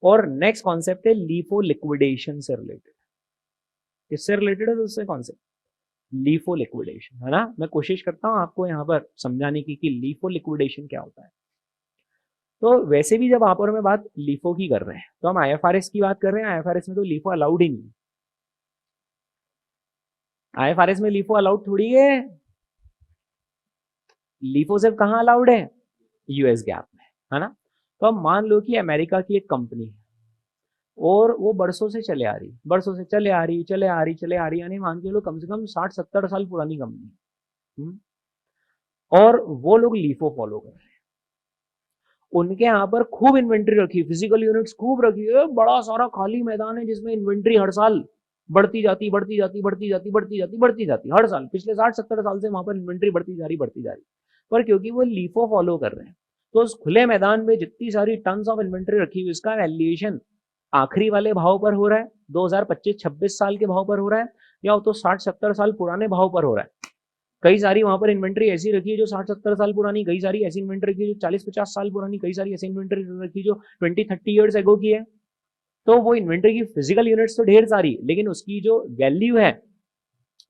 और next concept है LIFO liquidation से रिलेटेड। किससे रिलेटेड है दूसरे कॉन्सेप्ट? लीफो लिक्विडेशन, है ना। मैं कोशिश करता हूं आपको यहाँ पर समझाने की कि लीफो लिक्विडेशन क्या होता है। तो वैसे भी जब आप और मैं बात लीफो की कर रहे हैं तो हम आईएफआरएस की बात कर रहे हैं। आईएफआरएस में तो लीफो अलाउड ही नहीं। आईएफआरएस में लीफो अलाउड थोड़ी है। लीफो सिर्फ कहाँ अलाउड है? यूएस गैप में, है ना। तो अब मान लो कि अमेरिका की एक कंपनी है और वो बरसों से चले आ रही, बरसों से चले आ रही, चले आ रही, चले आ रही, यानी मान के लो कम से कम 60-70 साल पुरानी कंपनी है। और वो लोग लीफो फॉलो कर रहे हैं। उनके यहाँ पर खूब इन्वेंट्री रखी, फिजिकल यूनिट्स खूब रखी है, बड़ा सारा खाली मैदान है जिसमें इन्वेंट्री हर साल बढ़ती जाती, बढ़ती जाती, बढ़ती जाती, बढ़ती जाती, बढ़ती जाती, हर साल पिछले 60-70 साल से वहां पर इन्वेंट्री बढ़ती जा रही, बढ़ती जा रही। पर क्योंकि वो लीफो फॉलो कर रहे हैं तो उस खुले मैदान में जितनी सारी टन्स ऑफ इन्वेंट्री रखी हुई, उसका वैल्यूएशन आखिरी वाले भाव पर हो रहा है, 2025-26 साल के भाव पर हो रहा है, या तो 60-70 साल पुराने भाव पर हो रहा है। कई सारी वहां पर इन्वेंट्री ऐसी रखी है जो 60-70 साल पुरानी, कई सारी ऐसी इन्वेंट्री रखी है जो 40-50 साल पुरानी, कई सारी ऐसी इन्वेंट्री रखी जो 20-30 ईयर्स एगो की है। तो वो इन्वेंट्री की फिजिकल यूनिट्स तो ढेर सारी, लेकिन उसकी जो वैल्यू है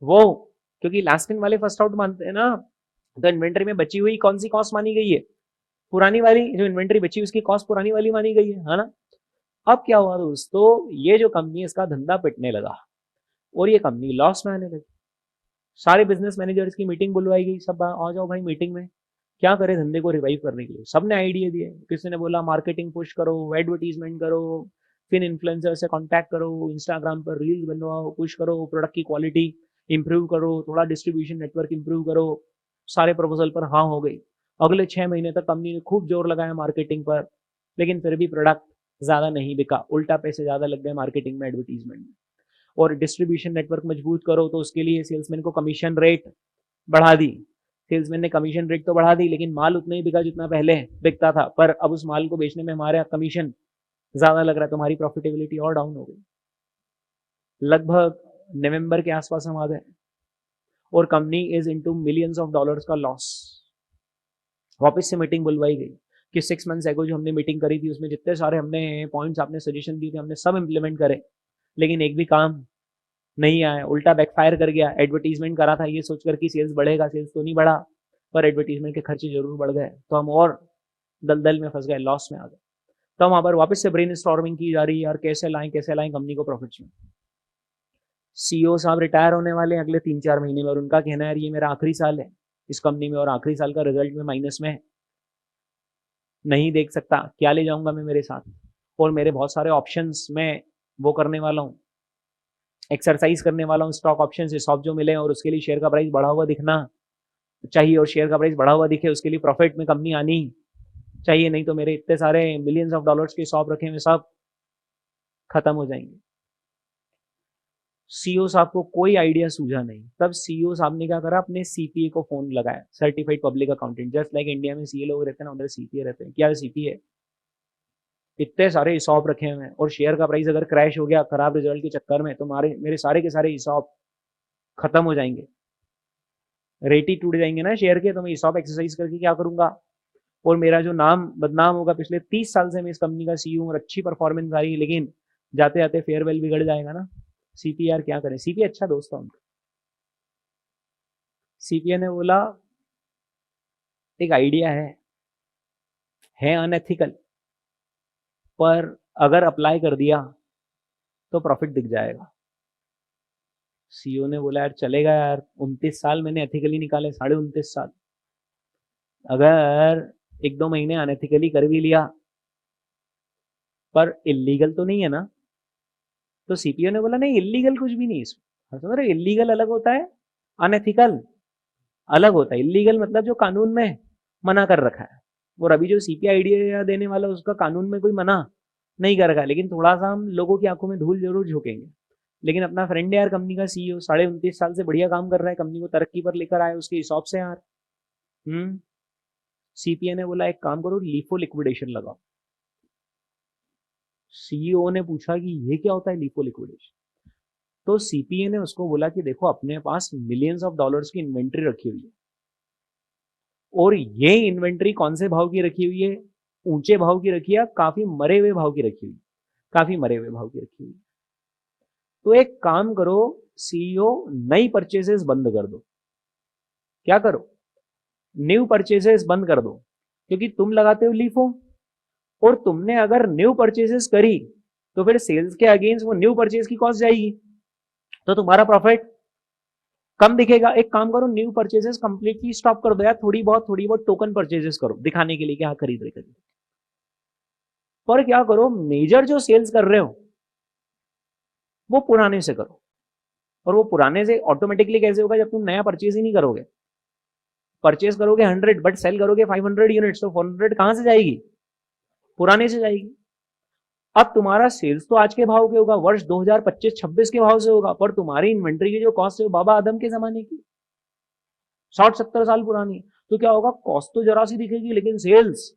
वो, क्योंकि लास्ट इन वाले फर्स्ट आउट मानते हैं ना, तो इन्वेंट्री में बची हुई कौन सी कॉस्ट मानी गई है? पुरानी वाली। जो इन्वेंट्री बची उसकी कॉस्ट पुरानी वाली मानी गई है ना। अब क्या हुआ दोस्तों, ये जो कंपनी, इसका धंधा पिटने लगा और ये कंपनी लॉस में आने लगी। सारे बिजनेस मैनेजर्स की मीटिंग बुलवाई गई, सब आ जाओ भाई मीटिंग में, क्या करें धंधे को रिवाइव करने के लिए। सबने आइडिया दिए, किसी ने बोला मार्केटिंग पुश करो, एडवर्टीजमेंट करो, फिर इन्फ्लुएंसर से कांटेक्ट करो, इंस्टाग्राम पर रील्स बनवाओ, पुश करो, प्रोडक्ट की क्वालिटी इंप्रूव करो, थोड़ा डिस्ट्रीब्यूशन नेटवर्क इंप्रूव करो। सारे प्रपोजल पर हाँ हो गई। अगले 6 महीने तक कंपनी ने खूब जोर लगाया मार्केटिंग पर, लेकिन फिर भी प्रोडक्ट ज्यादा नहीं बिका, उल्टा पैसे ज्यादा लग गए मार्केटिंग में, एडवर्टीजमेंट में। और डिस्ट्रीब्यूशन नेटवर्क मजबूत करो तो उसके लिए सेल्समैन को कमीशन रेट बढ़ा दी। सेल्समैन ने कमीशन रेट तो बढ़ा दी, लेकिन माल उतना ही बिका जितना पहले बिकता था, पर अब उस माल को बेचने में हमारा कमीशन ज्यादा लग रहा है, तुम्हारी प्रॉफिटेबिलिटी और डाउन हो गई। लगभग नवंबर के आसपास हम आ गए और company is into millions of dollars का लॉस। वापस से मीटिंग बुलवाई गई कि 6 मंथ्स एगो जो हमने मीटिंग करी थी उसमें जितने सारे हमने पॉइंट्स, आपने सजेशन दिए थे, हमने सब इंप्लीमेंट करे, लेकिन एक भी काम नहीं आया, उल्टा बैकफायर कर गया। एडवर्टीजमेंट करा था ये सोचकर कि सेल्स बढ़ेगा, सेल्स तो नहीं बढ़ा, पर एडवर्टीजमेंट के खर्चे जरूर बढ़ गए, तो हम और दलदल में फंस गए, लॉस में आ गए। तो वहां पर वापस से ब्रेन स्टॉर्मिंग की जा रही है, यार कैसे लाएं कंपनी को प्रॉफिट्स में। सीईओ साहब रिटायर होने वाले हैं अगले 3-4 महीने में, और उनका कहना है यार ये मेरा आखिरी साल है इस कंपनी में और आखिरी साल का रिजल्ट में माइनस में नहीं देख सकता, क्या ले जाऊंगा मैं मेरे साथ। और मेरे बहुत सारे ऑप्शंस मैं वो करने वाला हूँ, एक्सरसाइज करने वाला हूँ, स्टॉक ऑप्शन से सॉफ्ट जो मिले और उसके लिए शेयर का प्राइस बढ़ा हुआ दिखना चाहिए, और शेयर का प्राइस बढ़ा हुआ दिखे उसके लिए प्रॉफिट में कंपनी आनी चाहिए, नहीं तो मेरे इतने सारे मिलियंस ऑफ डॉलर्स के शॉप रखे हुए सब खत्म हो जाएंगे। सीईओ साहब को कोई आइडिया सूझा नहीं। तब सीईओ साहब ने क्या करा, अपने सीपीए को फोन लगाया, certified public accountant, just like India में सीए लोग रहते हैं ना, उधर सीपीए रहते हैं। क्या सीपीए, इतने सारे हिसाब रखे हुए हैं और शेयर का प्राइस अगर क्रैश हो गया खराब रिजल्ट के चक्कर में तो मेरे सारे के सारे हिसाब खत्म हो जाएंगे, रेट ही टूट जाएंगे ना शेयर के, तो मैं हिसाब एक्सरसाइज करके क्या करूंगा, और मेरा जो नाम बदनाम होगा। पिछले 30 साल से मैं इस कंपनी का सीईओ हूँ और अच्छी परफॉर्मेंस आ रही है, लेकिन जाते जाते फेयरवेल बिगड़ जाएगा ना। सीपीआर क्या करें, सीपीए अच्छा दोस्त था उनका। सीपीए ने बोला एक आइडिया है अनएथिकल, पर अगर अप्लाई कर दिया तो प्रॉफिट दिख जाएगा। सीईओ ने बोला यार चलेगा यार, 29 साल मैंने एथिकली निकाले, 29.5 साल, अगर 1-2 महीने अनएथिकली कर भी लिया पर इलीगल तो नहीं है ना। तो सीपीओ ने बोला नहीं, इलीगल कुछ भी नहीं इसमें। समझ रहे, इलीगल अलग होता है, अनएथिकल अलग होता है। इलीगल मतलब जो कानून में मना कर रखा है, और अभी जो सीपीआई आइडिया देने वाला उसका कानून में कोई मना नहीं कर रखा है, लेकिन थोड़ा सा हम लोगों की आंखों में धूल जरूर झोंकेंगे। लेकिन अपना फ्रेंड है यार कंपनी का सीईओ, 29.5 साल से बढ़िया काम कर रहा है, कंपनी को तरक्की पर लेकर आया उसके हिसाब से यार। सीपीए ने बोला एक काम करो, लीफो लिक्विडेशन लगाओ। सीईओ ने पूछा कि ये क्या होता है लीफो लिक्विडेशन। तो सीपीए ने उसको बोला कि देखो अपने पास मिलियंस ऑफ डॉलर्स की इन्वेंट्री रखी हुई है, और ये इन्वेंट्री कौन से भाव की रखी हुई है, ऊंचे भाव की रखी है, काफी मरे हुए भाव की रखी हुई है। काफी मरे हुए भाव की रखी हुई है। तो एक काम करो, सीईओ नई परचेसेस बंद कर दो। क्या करो? न्यू परचेसेस बंद कर दो, क्योंकि तुम लगाते हो लीफो, और तुमने अगर न्यू परचेसेस करी तो फिर सेल्स के अगेंस्ट वो न्यू परचेज की कॉस्ट जाएगी, तो तुम्हारा प्रॉफिट कम दिखेगा। एक काम करो, न्यू परचेजेस कंप्लीटली स्टॉप कर दो यार, थोड़ी बहुत टोकन परचेजेस करो दिखाने के लिए कि हाँ खरीद रहे। पर क्या करो, मेजर जो सेल्स कर रहे हो वो पुराने से करो। और वो पुराने से ऑटोमेटिकली कैसे होगा? जब तुम नया परचेज ही नहीं करोगे। परचेज करोगे 100 बट सेल करोगे 500 यूनिट्स, तो 400 कहां से जाएगी? पुराने से जाएगी। अब तुम्हारा सेल्स तो आज के भाव के होगा, वर्ष 2025-26 के भाव से होगा, पर तुम्हारी इन्वेंट्री की जो कॉस्ट है वो बाबा आदम के जमाने की, 60-70 साल पुरानी। तो क्या होगा? कॉस्ट तो जरा सी दिखेगी लेकिन सेल्स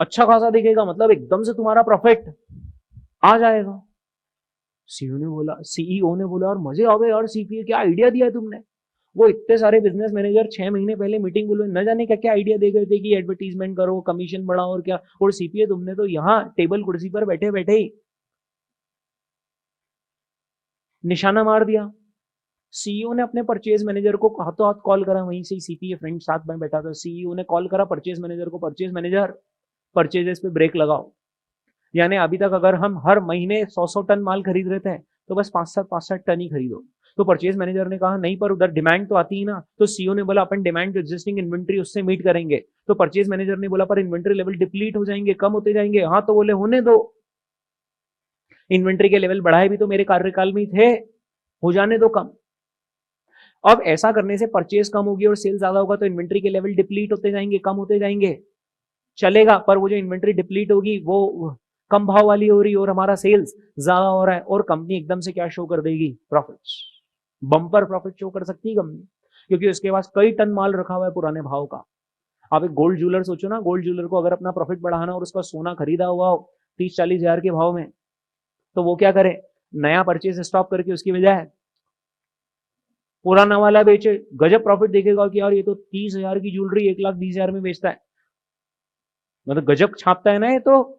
अच्छा खासा दिखेगा, मतलब एकदम से तुम्हारा प्रॉफिट आ जाएगा। सीईओ ने बोला और मजे आ गए, और सीपीए क्या आइडिया दिया तुमने। वो इतने सारे बिजनेस मैनेजर 6 महीने पहले मीटिंग बोले, न जाने क्या क्या आइडिया दे गए थे कि एडवर्टीजमेंट करो, कमीशन बढ़ाओ और क्या। और सीपीए तुमने तो यहाँ टेबल कुर्सी पर बैठे बैठे ही निशाना मार दिया। सीईओ ने अपने परचेज मैनेजर को हाथों हाथ कॉल करा, वहीं से सीपीए फ्रेंड साथ में बैठा था। सीईओ ने कॉल करा परचेज मैनेजर को, परचेज मैनेजर परचेजेस पे ब्रेक लगाओ। यानी अभी तक अगर हम हर महीने 100 टन माल खरीद रहे थे, तो बस 5-7 टन ही खरीदो। तो परचेज मैनेजर ने कहा नहीं, पर उधर डिमांड तो आती ही ना। तो सीईओ ने बोला अपन डिमांड जो एग्जिस्टिंग इन्वेंट्री उससे मीट करेंगे। तो परचेज मैनेजर ने बोला पर इन्वेंट्री लेवल डिप्लीट हो जाएंगे, कम होते जाएंगे। हाँ, तो बोले होने दो, इन्वेंट्री के लेवल बढ़ाए भी तो मेरे कार्यकाल में थे, हो जाने दो कम। अब ऐसा करने से परचेज कम होगी और सेल ज्यादा होगा, तो इन्वेंट्री के लेवल डिप्लीट होते जाएंगे, कम होते जाएंगे, चलेगा। पर वो जो इन्वेंट्री डिप्लीट होगी वो कम भाव वाली हो रही है और हमारा सेल्स ज्यादा हो रहा है, और कंपनी एकदम से क्या शो कर देगी? प्रॉफिट्स, बम्पर प्रॉफिट शो कर सकती है कंपनी, क्योंकि उसके पास कई टन माल रखा हुआ है पुराने भाव का। आप एक गोल्ड ज्वेलर सोचो ना, गोल्ड ज्वेलर को अगर अपना प्रॉफिट बढ़ाना और उसका सोना खरीदा हुआ हो 30-40 हजार के भाव में, तो वो क्या करे? नया परचेज स्टॉप करके उसकी बजाय पुराना वाला बेचे, गजब प्रॉफिट देखेगा कि यार ये तो 30 हजार की ज्वेलरी 1,20,000 में बेचता है, मतलब गजब छापता है ना ये तो।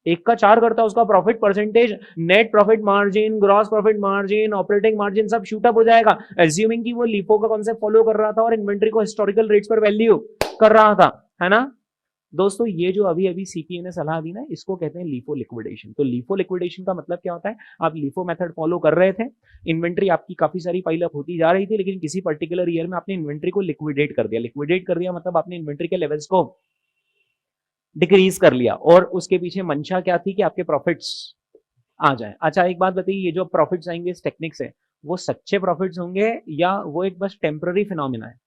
एक का 4 करता है उसका profit percentage, net profit margin, gross profit margin, operating margin सब शूट अप हो जाएगा। एज्यूमिंग कि वो लीफो का कॉन्सेप्ट फॉलो कर रहा था और इन्वेंट्री को हिस्टोरिकल रेट्स पर वैल्यू कर रहा था, है ना। दोस्तों ये जो अभी अभी सीपीए ने सलाह दी ना, इसको कहते हैं लीफो लिक्विडेशन। तो लीफो लिक्विडेशन का मतलब क्या होता है? आप लीफो मेथड फॉलो कर रहे थे, इन्वेंट्री आपकी काफी सारी पाइल अप होती जा रही थी, लेकिन किसी पर्टिकुलर ईयर में आपने इन्वेंट्री को लिक्विडेट कर दिया। लिक्विडेट कर दिया मतलब आपने इन्वेंट्री के लेवल्स को डिक्रीज कर लिया, और उसके पीछे मंशा क्या थी? कि आपके प्रॉफिट्स आ जाए। अच्छा एक बात बताइए, ये जो प्रॉफिट्स आएंगे इस टेक्निक से, वो सच्चे प्रॉफिट्स होंगे या वो एक बस टेम्पररी फिनोमिना है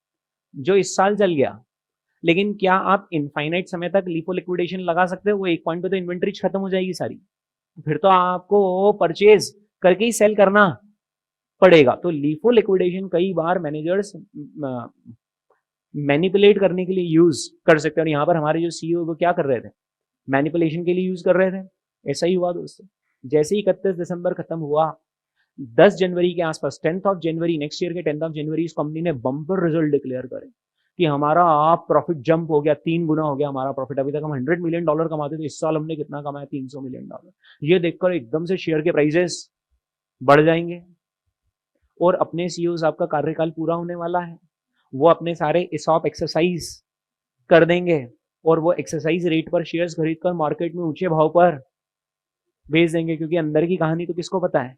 जो इस साल चल गया? लेकिन क्या आप इनफाइनाइट समय तक लीफो लिक्विडेशन लगा सकते हो? वो एक पॉइंट पे तो इन्वेंट्री खत्म हो जाएगी सारी, फिर तो आपको परचेज करके ही सेल करना पड़ेगा। तो लीफो लिक्विडेशन कई बार मैनेजर्स मैनिपुलेट करने के लिए यूज कर सकते हैं, और यहाँ पर हमारे जो सीईओ वो क्या कर रहे थे? मैनिपुलेशन के लिए यूज कर रहे थे। ऐसा ही हुआ दोस्तों, जैसे ही 31 दिसंबर खत्म हुआ, 10 जनवरी के आसपास, 10th of January, next year के 10th ऑफ जनवरी, इस कंपनी ने बम्पर रिजल्ट डिक्लेयर करे कि हमारा आप प्रॉफिट जंप हो गया, 3 गुना हो गया हमारा प्रॉफिट। अभी तक हम $100 मिलियन कमाते थे, इस साल हमने कितना कमाया? $300 मिलियन। ये देखकर एकदम से शेयर के प्राइसेस बढ़ जाएंगे, और अपने सीईओ साहब का कार्यकाल पूरा होने वाला है, वो अपने सारे इसॉप एक्सरसाइज कर देंगे, और वो एक्सरसाइज रेट पर शेयर्स खरीद कर मार्केट में ऊंचे भाव पर बेच देंगे। क्योंकि अंदर की कहानी तो किसको पता है?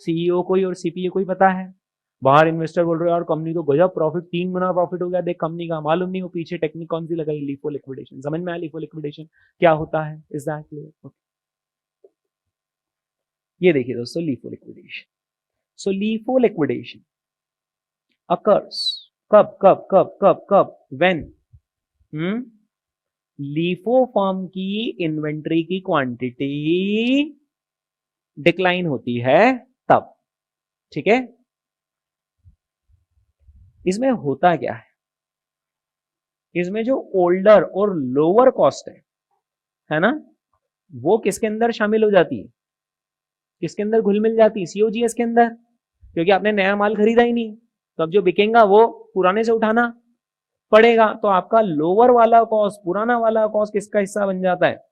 सीईओ को ही और सीपीए को ही पता है। बाहर इन्वेस्टर बोल रहे हैं यार कंपनी तो गजब प्रॉफिट, 3 गुना प्रॉफिट हो गया, देख कंपनी का। मालूम नहीं वो पीछे टेक्निक कौन सी लगाई? LIFO liquidation. समझ में आया लीफो लिक्विडेशन क्या होता है? Is that clear? ये देखिए दोस्तों, लीफो लिक्विडेशन। सो लीफो लिक्विडेशन अकर्स कब कब कब कब कब? व्हेन लीफो फर्म की इन्वेंट्री की क्वांटिटी डिक्लाइन होती है तब, ठीक है। इसमें होता क्या है? इसमें जो ओल्डर और लोअर कॉस्ट है ना, वो किसके अंदर शामिल हो जाती है? किसके अंदर घुल मिल जाती है? सीओजीएस के अंदर, क्योंकि आपने नया माल खरीदा ही नहीं, तो अब जो बिकेगा वो पुराने से उठाना पड़ेगा। तो आपका लोअर वाला कॉस्ट, पुराना वाला कॉस्ट किसका हिस्सा बन जाता है?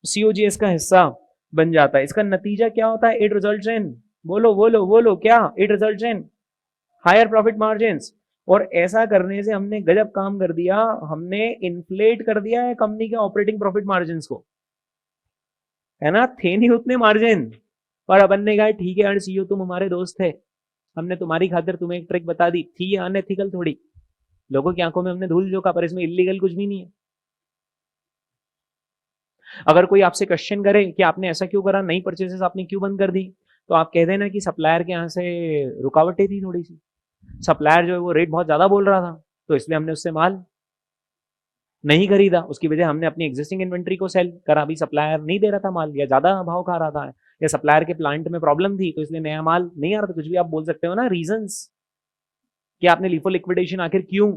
सीओजीएस का हिस्सा बन जाता है। इसका नतीजा क्या होता है? इट रिजल्ट्स इन, बोलो बोलो बोलो क्या? It results in higher profit margins. और ऐसा करने से हमने गजब काम कर दिया, हमने इन्फ्लेट कर दिया है कंपनी के ऑपरेटिंग प्रॉफिट मार्जिन्स को, है ना? थे नहीं उतने मार्जिन, पर अपन ने कहा ठीक है यार सीईओ तुम हमारे दोस्त थे, हमने तुम्हारी खातिर तुम्हें एक ट्रिक बता दी थी, ये अनएथिकल थोड़ी, लोगों की आंखों में हमने धूल झोंका, पर इसमें इलीगल कुछ भी नहीं है। अगर कोई आपसे क्वेश्चन करे कि आपने ऐसा क्यों करा, नई परचेसेस आपने क्यों बंद कर दी, तो आप कह देना कि सप्लायर के यहाँ से रुकावटें थी थोड़ी सी, सप्लायर जो है वो रेट बहुत ज्यादा बोल रहा था, तो इसलिए हमने उससे माल नहीं खरीदा, उसकी वजह हमने अपनी एग्जिस्टिंग इन्वेंट्री को सेल करा, अभी सप्लायर नहीं दे रहा था माल या ज्यादा भाव खा रहा था, या सप्लायर के प्लांट में प्रॉब्लम थी तो इसलिए नया माल नहीं आ रहा था, कुछ भी आप बोल सकते हो ना रीजंस कि आपने लिफो लिक्विडेशन आखिर क्यों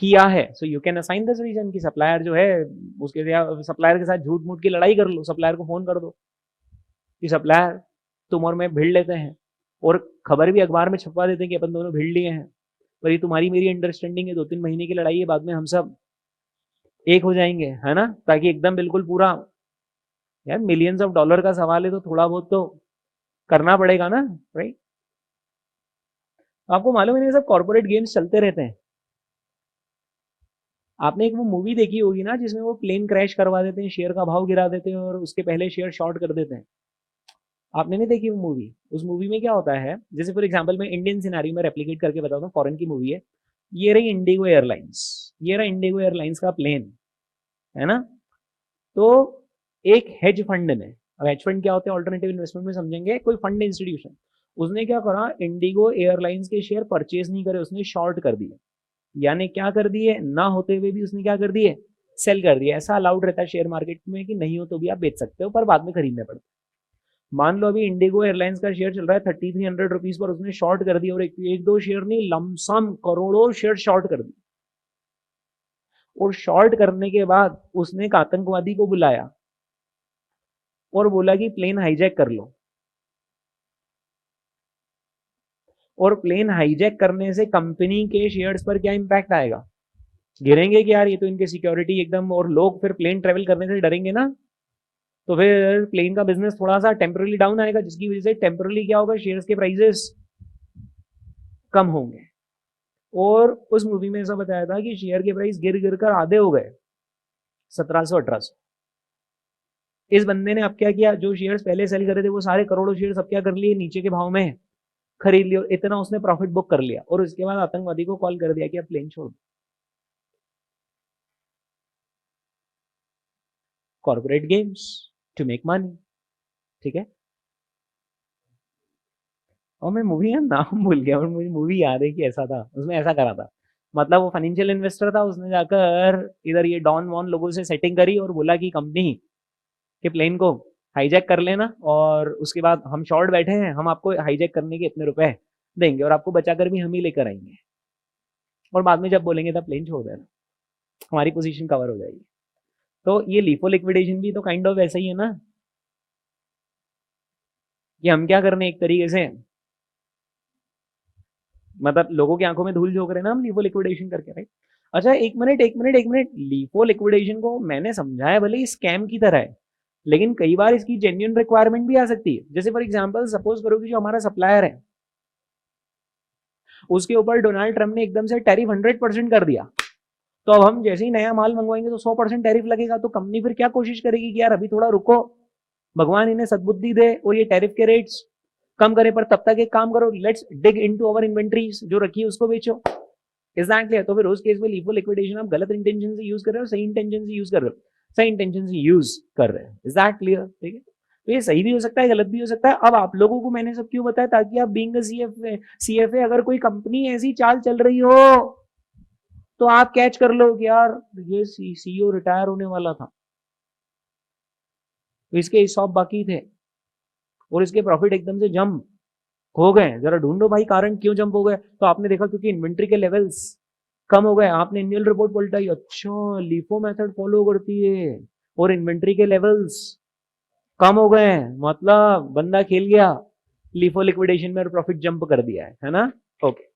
किया है। So you can assign this reason कि सप्लायर जो है उसके सप्लायर के साथ झूठ मूठ की लड़ाई कर लो, सप्लायर को फोन कर दो कि सप्लायर तुम और मैं भिड़ लेते हैं, और खबर भी अखबार में छपवा देते हैं कि अपन दोनों भिड़ लिए हैं, पर ये तुम्हारी मेरी अंडरस्टैंडिंग है, 2-3 महीने की लड़ाई है, बाद में हम सब एक हो जाएंगे, है ना? ताकि एकदम बिल्कुल पूरा, यार मिलियंस ऑफ डॉलर का सवाल है तो थोड़ा बहुत तो करना पड़ेगा ना, राइट? आपको मालूम है ये सब कॉर्पोरेट गेम्स चलते रहते हैं। आपने एक वो मूवी देखी होगी ना जिसमें वो प्लेन क्रैश करवा देते हैं, शेयर का भाव गिरा देते हैं और उसके पहले शेयर शॉर्ट कर देते हैं। आपने नहीं देखी वो मूवी? उस मूवी में क्या होता है, जैसे फॉर एग्जांपल मैं इंडियन सिनेरियो में रेप्लिकेट करके बताता हूँ, फॉरेन की मूवी है, ये रही इंडिगो एयरलाइंस, ये रहा इंडिगो एयरलाइंस का प्लेन, है ना? तो एक हेज फंड ने, अब हेज फंड क्या होते हैं ऑल्टरनेटिव इन्वेस्टमेंट में समझेंगे, कोई फंड इंस्टीट्यूशन, उसने क्या करा, इंडिगो एयरलाइंस के शेयर परचेज नहीं करे, उसने शॉर्ट कर दिए, यानी क्या कर दिए, ना होते हुए भी उसने क्या कर दिए, सेल कर दिया। ऐसा अलाउड रहता है शेयर मार्केट में कि नहीं हो तो भी आप बेच सकते हो, पर बाद में खरीदने पड़ते। मान लो अभी इंडिगो एयरलाइंस का शेयर चल रहा है 3300 रुपीज पर, उसने शॉर्ट कर दिया, और एक दो शेयर नहीं, लमसम करोड़ों शेयर शॉर्ट कर दिए, और शॉर्ट करने के बाद उसने एक आतंकवादी को बुलाया और बोला कि प्लेन हाईजैक कर लो, और प्लेन हाईजैक करने से कंपनी के शेयर्स पर क्या इंपैक्ट आएगा, गिरेंगे कि यार ये तो इनके सिक्योरिटी एकदम, और लोग फिर प्लेन ट्रेवल करने से डरेंगे ना, तो फिर प्लेन का बिजनेस थोड़ा सा टेम्परली डाउन आएगा, जिसकी वजह से टेम्परली क्या होगा, शेयर्स के प्राइसेस कम होंगे। और उस मूवी में ऐसा बताया था कि शेयर के प्राइस गिर गिर कर आधे हो गए, 1700-1800। इस बंदे ने अब क्या किया, जो शेयर्स पहले सेल करे थे वो सारे करोड़ों शेयर्स अब क्या कर लिए, नीचे के भाव में खरीद लिया, और इतना उसने प्रॉफिट बुक कर लिया, और उसके बाद आतंकवादी को कॉल कर दिया कि अब प्लेन छोड़ दो। Corporate games to make money, ठीक है? और मैं मूवी का नाम भूल गया, और मुझे मूवी याद है कि ऐसा था, उसमें ऐसा करा था, मतलब वो फाइनेंशियल इन्वेस्टर था, उसने जाकर इधर ये डॉन वॉन लोगों से सेटिंग करी और बोला कि कंपनी के प्लेन को हाईजैक कर लेना, और उसके बाद हम शॉर्ट बैठे हैं, हम आपको हाईजैक करने के इतने रुपए देंगे, और आपको बचाकर भी हम ही लेकर आएंगे, और बाद में जब बोलेंगे तब प्लेन छोड़ देना, हमारी पोजीशन कवर हो जाएगी। तो ये लिफो लिक्विडेशन भी तो काइंड ऑफ ऐसा ही है ना, कि हम क्या करने एक तरीके से, मतलब लोगों की आंखों में धूल झोंक रहे हैं ना हम लीफो लिक्विडेशन करके, राइट? अच्छा एक मिनट, लीफो लिक्विडेशन को मैंने समझा है भले स्कैम की तरह है, लेकिन कई बार इसकी जेन्युइन रिक्वायरमेंट भी आ सकती है। जैसे फॉर एग्जांपल सपोज करो कि जो हमारा सप्लायर है उसके ऊपर डोनाल्ड ट्रम्प ने एकदम से टैरिफ 100% कर दिया, तो अब हम जैसे ही नया माल मंगवाएंगे तो 100% टैरिफ लगेगा, तो कंपनी फिर क्या कोशिश करेगी कि यार अभी थोड़ा रुको, भगवान इन्हें सद्बुद्धि दे और ये टैरिफ के रेट्स कम करे, पर तब तक एक काम करो, let's dig into our inventories, जो रखी है उसको बेचो। Is that clear? तो फिर उस केस में लीफो लिक्विडेशन आप गलत इंटेंशन से यूज कर रहे हो, सही इंटेंशन से यूज कर रहे हो, सही इंटेंशन से यूज कर रहे हो। Is that clear? ठीक है, तो ये सही भी हो सकता है, गलत भी हो सकता है। अब आप लोगों को मैंने सब क्यों बताया, ताकि आप बीइंग सीएफए अगर कोई कंपनी ऐसी चाल चल रही हो तो आप कैच कर लो कि यार ये सीईओ रिटायर होने वाला था, इसके हिसाब बाकी थे, और इसके प्रॉफिट एकदम से जंप हो गए, जरा ढूंढो भाई कारण क्यों जंप हो गए। तो आपने देखा क्योंकि इन्वेंट्री के लेवल्स कम हो गए, आपने एनुअल रिपोर्ट पलटाई, अच्छा लिफो मेथड फॉलो करती है और इन्वेंट्री के लेवल्स कम हो गए, मतलब बंदा खेल गया लिफो लिक्विडेशन में और प्रॉफिट जंप कर दिया है ना? ओके,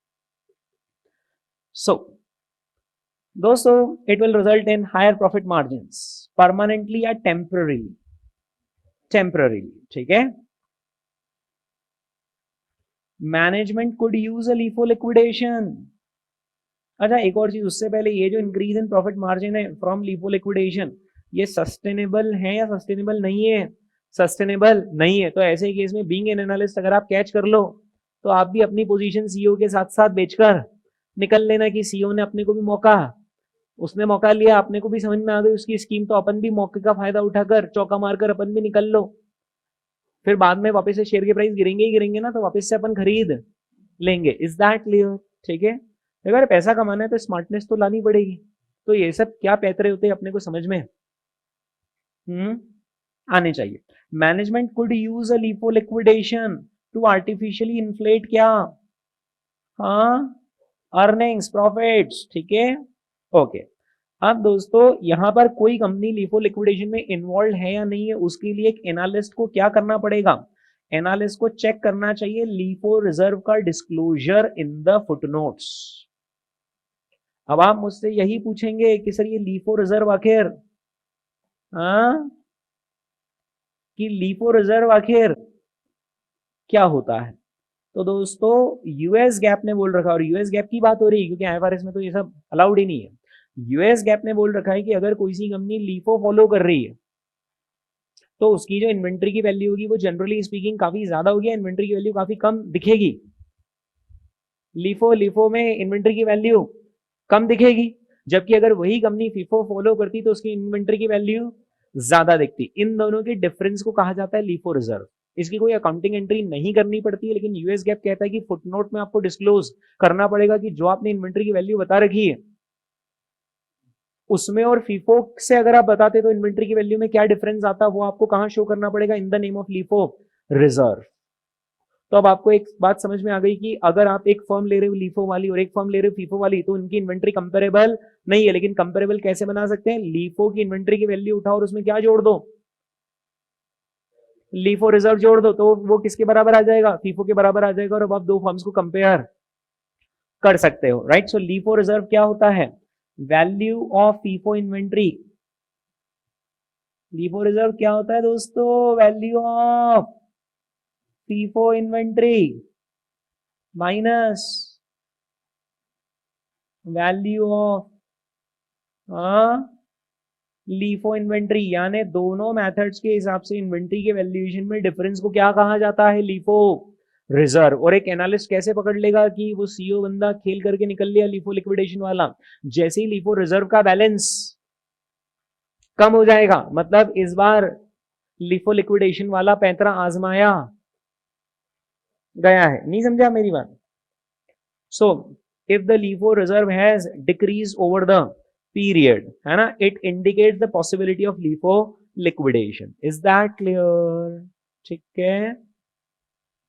सो दोस्तों it will result in higher profit margin permanently या टेम्पररी, टेम्पररीली, ठीक है। Management could use a LIFO liquidation. अच्छा एक और चीज उससे पहले, ये जो इंक्रीज इन प्रॉफिट मार्जिन है फ्रॉम लीफो लिक्विडेशन, ये सस्टेनेबल है या सस्टेनेबल नहीं है? सस्टेनेबल नहीं है। तो ऐसे केस में बीइंग एन एनालिस्ट अगर आप कैच कर लो तो आप भी अपनी पोजीशन सीईओ के साथ साथ बेचकर निकल लेना कि सीईओ ने अपने को भी मौका, उसने मौका लिया, अपने को भी समझ में आ गई उसकी स्कीम, तो अपन भी मौके का फायदा उठाकर चौका मारकर अपन भी निकल लो। फिर बाद में वापस से शेयर के प्राइस गिरेंगे ही गिरेंगे ना, तो वापस से अपन खरीद लेंगे। Is that clear? ठीक है। अगर पैसा कमाना है तो स्मार्टनेस तो लानी पड़ेगी। तो ये सब क्या पैतरे होते हैं अपने को समझ में आने चाहिए। Management could use a LIFO liquidation to artificially inflate क्या? हाँ, अर्निंग्स, प्रॉफिट्स, ठीक है। ओके। अब दोस्तों यहां पर कोई कंपनी लीफो लिक्विडेशन में इन्वॉल्व है या नहीं है, उसके लिए एक एनालिस्ट को क्या करना पड़ेगा? एनालिस्ट को चेक करना चाहिए लीफो रिजर्व का डिस्क्लोजर इन द फुटनोट्स। अब आप मुझसे यही पूछेंगे कि सर ये लीफो रिजर्व आखिर, हाँ, कि लीफो रिजर्व आखिर क्या होता है? तो दोस्तों यूएस गैप ने बोल रखा है, और यूएस गैप की बात हो रही है क्योंकि आईएफआरएस में तो ये सब अलाउड ही नहीं है। यूएस गैप ने बोल रखा है कि अगर कोई सी कंपनी लीफो फॉलो कर रही है तो उसकी जो इन्वेंट्री की वैल्यू होगी वो जनरली स्पीकिंग काफी ज्यादा होगी, इन्वेंट्री की वैल्यू काफी कम दिखेगी। लीफो लीफो में इन्वेंट्री की वैल्यू कम दिखेगी, जबकि अगर वही कंपनी फीफो फॉलो करती तो उसकी इन्वेंट्री की वैल्यू ज्यादा दिखती। इन दोनों के डिफरेंस को कहा जाता है लीफो रिजर्व। इसकी कोई अकाउंटिंग एंट्री नहीं करनी पड़ती है, लेकिन यूएस गैप कहता है कि फुटनोट में आपको डिस्क्लोज करना पड़ेगा कि जो आपने इन्वेंट्री की वैल्यू बता रखी है उसमें और फीफो से अगर आप बताते तो इन्वेंट्री की वैल्यू में क्या डिफरेंस आता, वो आपको कहां शो करना पड़ेगा? In the name of LIFO reserve. तो अब आपको एक बात समझ में आ गई कि अगर आप एक फर्म ले रहे हो लीफो वाली और एक फर्म ले रहे हो फीफो वाली तो उनकी इन्वेंट्री कंपेरेबल नहीं है। लेकिन कंपेरेबल कैसे बना सकते हैं? लीफो की इन्वेंट्री की वैल्यू उठाओ और उसमें क्या जोड़ दो? लीफो रिजर्व जोड़ दो, तो वो किसके बराबर आ जाएगा? फीफो के बराबर आ जाएगा। और अब आप दो फर्म्स को कंपेयर कर सकते हो, राइट। सो लीफो रिजर्व क्या होता है? Value of FIFO inventory. LIFO reserve क्या होता है दोस्तों? Value of FIFO inventory minus value of LIFO inventory. यानी दोनों मेथड्स के हिसाब से इन्वेंट्री के वैल्यूएशन में डिफरेंस को क्या कहा जाता है? LIFO reserve. और एक एनालिस्ट कैसे पकड़ लेगा कि वो सीईओ बंदा खेल करके निकल लिया लीफो लिक्विडेशन वाला? जैसे ही लीफो रिजर्व का बैलेंस कम हो जाएगा, मतलब इस बार लीफो लिक्विडेशन वाला पैंतरा आजमाया गया है। नहीं समझा मेरी बात? So if the LIFO reserve has decrease over the period, है ना, it indicates the possibility of LIFO liquidation. Is that clear? ठीक है।